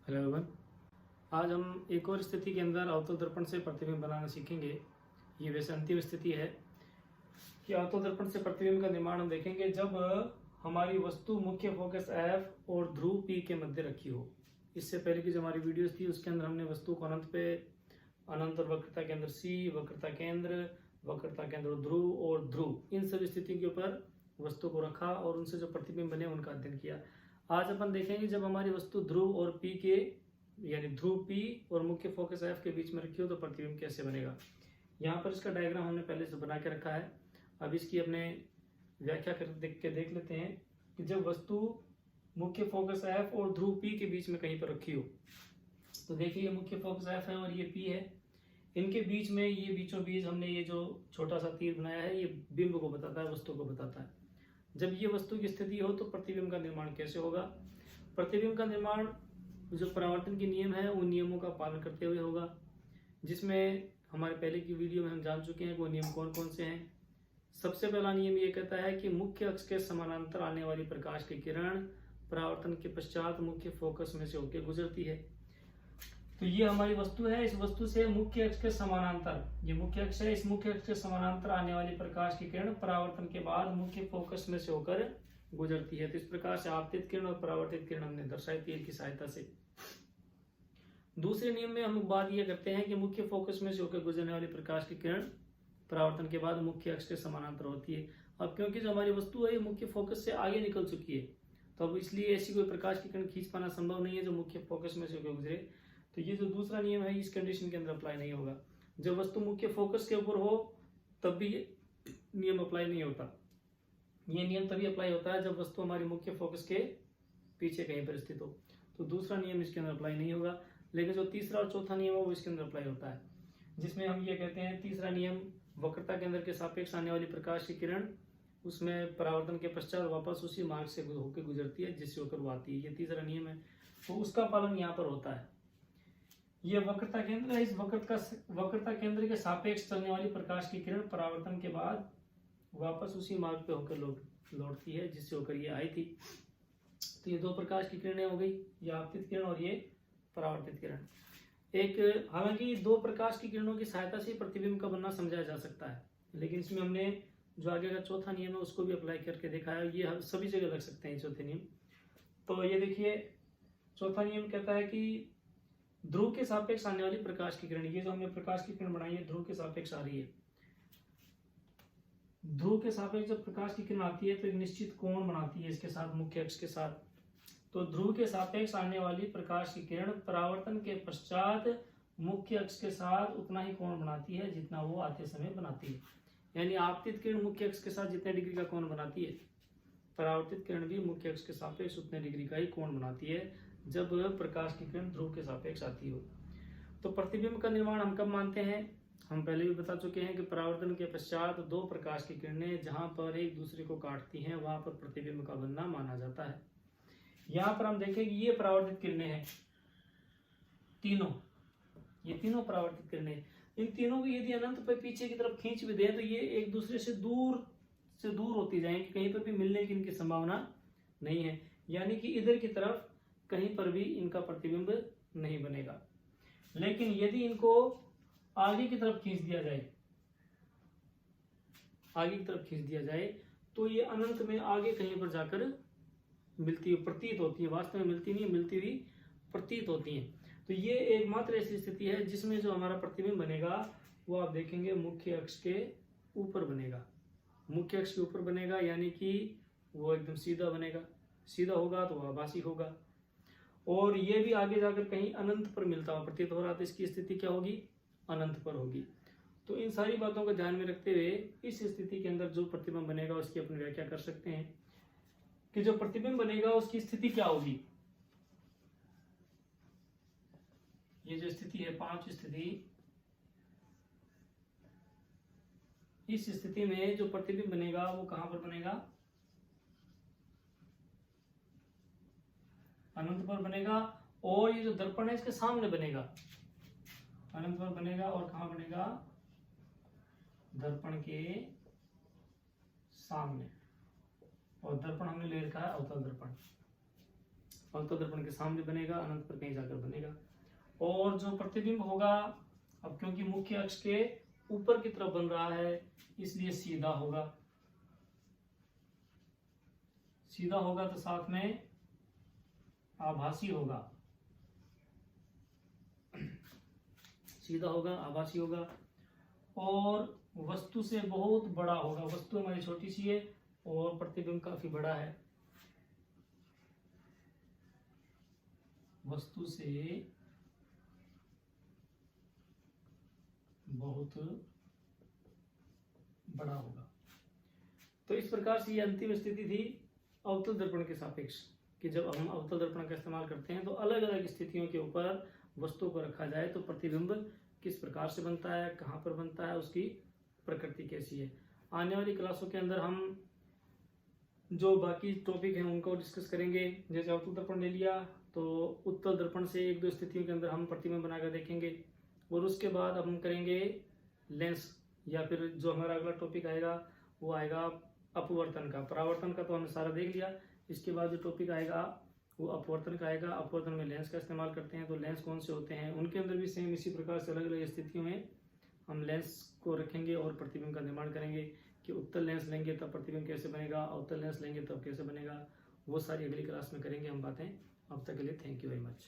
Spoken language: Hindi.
Hello everyone. आज हम एक और स्थिति के अंदर अवतल दर्पण से प्रतिबिंब बनाना सीखेंगे। ये वैसे अंतिम स्थिति है कि अवतल दर्पण से प्रतिबिंब का निर्माण हम देखेंगे जब हमारी वस्तु मुख्य फोकस एफ और ध्रुव पी के मध्य रखी हो। इससे पहले की जो हमारी वीडियोस थी उसके अंदर हमने वस्तु को अनंत और वक्रता केंद्र सी, वक्रता केंद्र ध्रुव और ध्रुव, इन सभी स्थितियों के ऊपर वस्तु को रखा और उनसे जो प्रतिबिंब बने उनका अध्ययन किया। आज अपन देखेंगे जब हमारी वस्तु ध्रुव और पी के यानी ध्रुव पी और मुख्य फोकस एफ के बीच में रखी हो तो प्रतिबिंब कैसे बनेगा। यहाँ पर इसका डायग्राम हमने पहले से बना के रखा है। अब इसकी अपने व्याख्या कर देख लेते हैं कि जब वस्तु मुख्य फोकस एफ और ध्रुव पी के बीच में कहीं पर रखी हो तो देखिए ये मुख्य फोकस एफ है और ये पी है। इनके बीच में ये बीचों बीच हमने ये जो छोटा सा तीर बनाया है ये बिंब को बताता है, वस्तु को बताता है। जब ये वस्तु की स्थिति हो तो प्रतिबिंब का निर्माण कैसे होगा। प्रतिबिंब का निर्माण जो परावर्तन के नियम है उन नियमों का पालन करते हुए होगा, जिसमें हमारे पहले की वीडियो में हम जान चुके हैं वो नियम कौन कौन से हैं। सबसे पहला नियम ये कहता है कि मुख्य अक्ष के समानांतर आने वाली प्रकाश की किरण परावर्तन के पश्चात मुख्य फोकस में से होकर गुजरती है। तो ये हमारी वस्तु है, इस वस्तु से मुख्य अक्ष के समानांतर, ये मुख्य अक्ष है, इस मुख्य अक्ष के समानांतर आने वाली प्रकाश की किरण परावर्तन के बाद मुख्य फोकस में से होकर गुजरती है। तो इस प्रकार से आपतित किरण और परावर्तित किरण हमने दर्शाई तीर की सहायता से। दूसरे नियम में हम बात यह करते हैं कि मुख्य फोकस में से होकर गुजरने वाली प्रकाश की किरण परावर्तन के बाद मुख्य अक्ष के समानांतर होती है। अब क्योंकि जो हमारी वस्तु है ये मुख्य फोकस से आगे निकल चुकी है तो अब इसलिए ऐसी कोई प्रकाश की किरण खींच पाना संभव नहीं है जो मुख्य फोकस में से होकर गुजरे। तो ये जो दूसरा नियम है इस कंडीशन के अंदर अप्लाई नहीं होगा। जब वस्तु मुख्य फोकस के ऊपर हो तब भी नियम अप्लाई नहीं होता। ये नियम तभी अप्लाई होता है जब वस्तु हमारी मुख्य फोकस के पीछे कहीं पर स्थित हो, तो दूसरा नियम इसके अंदर अप्लाई नहीं होगा। लेकिन जो तीसरा और चौथा नियम है वो इसके अंदर अप्लाई होता है, जिसमें हम ये कहते हैं तीसरा नियम वक्रता केंद्र के सापेक्ष आने वाली प्रकाश की किरण उसमें परावर्तन के पश्चात वापस उसी मार्ग से होकर गुजरती है जिससे होकर वो आती है। ये तीसरा नियम है, तो उसका पालन यहाँ पर होता है। ये वक्रता केंद्र है, इस वक्रता केंद्र के सापेक्ष चलने वाली प्रकाश की किरण परावर्तन के बाद वापस उसी मार्ग पे होकर लौटती है जिससे होकर ये आई थी। तो ये दो प्रकाश की किरणें हो गई, ये आपतित किरण और ये परावर्तित किरण। हालांकि दो प्रकाश की किरणों की सहायता से प्रतिबिंब का बनना समझा जा सकता है, लेकिन इसमें हमने जो आगे का चौथा नियम है उसको भी अप्लाई करके देखा है। ये सभी जगह लग सकते हैं चौथे नियम। तो ये देखिए चौथा नियम कहता है कि ध्रुव के सापेक्ष आने वाली प्रकाश की किरण, ये जो हमने प्रकाश की किरण बनाई है ध्रुव के सापेक्ष आ रही है। ध्रुव के सापेक्ष जब प्रकाश की किरण आती है तो एक निश्चित कोण बनाती है इसके साथ, मुख्य अक्ष के साथ। तो ध्रुव के सापेक्ष आने वाली प्रकाश की किरण परावर्तन के पश्चात मुख्य अक्ष के साथ उतना ही कोण बनाती है जितना वो आते समय बनाती है। यानी आपतित किरण मुख्य अक्ष के साथ जितने डिग्री का कोण बनाती है, परावर्तित किरण भी मुख्य अक्ष के सापेक्ष उतने डिग्री का ही कोण बनाती है जब प्रकाश की किरण ध्रुव के सापेक्ष आती हो। तो प्रतिबिंब का निर्माण हम कब मानते हैं, हम पहले भी बता चुके हैं कि परावर्तन के पश्चात दो प्रकाश की किरणें जहां पर एक दूसरे को काटती हैं वहां पर प्रतिबिंब का बनना माना जाता है। यहाँ पर हम देखें कि ये परावर्तित किरणें हैं तीनों, ये तीनों परावर्तित किरणें। इन तीनों को यदि अनंत पर पीछे की तरफ खींच भी दें तो ये एक दूसरे से दूर होती जाएंगी, कहीं पर भी मिलने की इनकी संभावना नहीं है। यानी कि इधर की तरफ कहीं पर भी इनका प्रतिबिंब नहीं बनेगा। लेकिन यदि इनको आगे की तरफ खींच दिया जाए तो ये अनंत में आगे कहीं पर जाकर प्रतीत होती है, वास्तव में मिलती नहीं, मिलती हुई प्रतीत होती है। तो ये एकमात्र ऐसी स्थिति है जिसमें जो हमारा प्रतिबिंब बनेगा वो आप देखेंगे मुख्य अक्ष के ऊपर बनेगा। मुख्य अक्ष के ऊपर बनेगा यानी कि वो एकदम सीधा बनेगा। सीधा होगा तो वह आभासी होगा, और ये भी आगे जाकर कहीं अनंत पर मिलता हुआ प्रतीत हो रहा तो इसकी स्थिति क्या होगी, अनंत पर होगी। तो इन सारी बातों को ध्यान में रखते हुए इस स्थिति के अंदर जो प्रतिबिंब बनेगा उसकी अपनी व्याख्या कर सकते हैं कि जो प्रतिबिंब बनेगा उसकी स्थिति क्या होगी। ये जो स्थिति है 5 स्थिति, इस स्थिति में जो प्रतिबिंब बनेगा वो कहां पर बनेगा, अनंत पर बनेगा। और ये जो दर्पण है इसके सामने बनेगा, अनंत पर बनेगा और कहां बनेगा, दर्पण के सामने। और दर्पण हमने ले रखा है अवतल दर्पण। अवतल दर्पण के सामने बनेगा, अनंत पर कहीं जाकर बनेगा। और जो प्रतिबिंब होगा, अब क्योंकि मुख्य अक्ष के ऊपर की तरफ बन रहा है इसलिए सीधा होगा। सीधा होगा तो साथ में आभासी होगा। सीधा होगा, आभासी होगा और वस्तु से बहुत बड़ा होगा। वस्तु हमारी छोटी सी है और प्रतिबिंब काफी बड़ा है। वस्तु से बहुत बड़ा होगा। तो इस प्रकार से ये अंतिम स्थिति थी अवतल दर्पण के सापेक्ष, कि जब हम अवतल दर्पण का इस्तेमाल करते हैं तो अलग अलग स्थितियों के ऊपर वस्तु को रखा जाए तो प्रतिबिंब किस प्रकार से बनता है, कहाँ पर बनता है, उसकी प्रकृति कैसी है। आने वाली क्लासों के अंदर हम जो बाकी टॉपिक हैं उनको डिस्कस करेंगे। जैसे अवतल दर्पण ले लिया तो उत्तल दर्पण से एक दो स्थितियों के अंदर हम प्रतिबिंब बनाकर देखेंगे और उसके बाद हम करेंगे लेंस, या फिर जो हमारा अगला टॉपिक आएगा वो आएगा अपवर्तन का। परावर्तन का तो हमने सारा देख लिया। इसके बाद जो टॉपिक आएगा वो अपवर्तन का आएगा। अपवर्तन में लेंस का इस्तेमाल करते हैं, तो लेंस कौन से होते हैं, उनके अंदर भी सेम इसी प्रकार से अलग अलग स्थितियों में हम लेंस को रखेंगे और प्रतिबिंब का निर्माण करेंगे कि उत्तल लेंस लेंगे तब प्रतिबिंब कैसे बनेगा, अवतल लेंस लेंगे तब कैसे बनेगा। वो सारी अगली क्लास में करेंगे हम बातें। अब तक के लिए थैंक यू वेरी मच।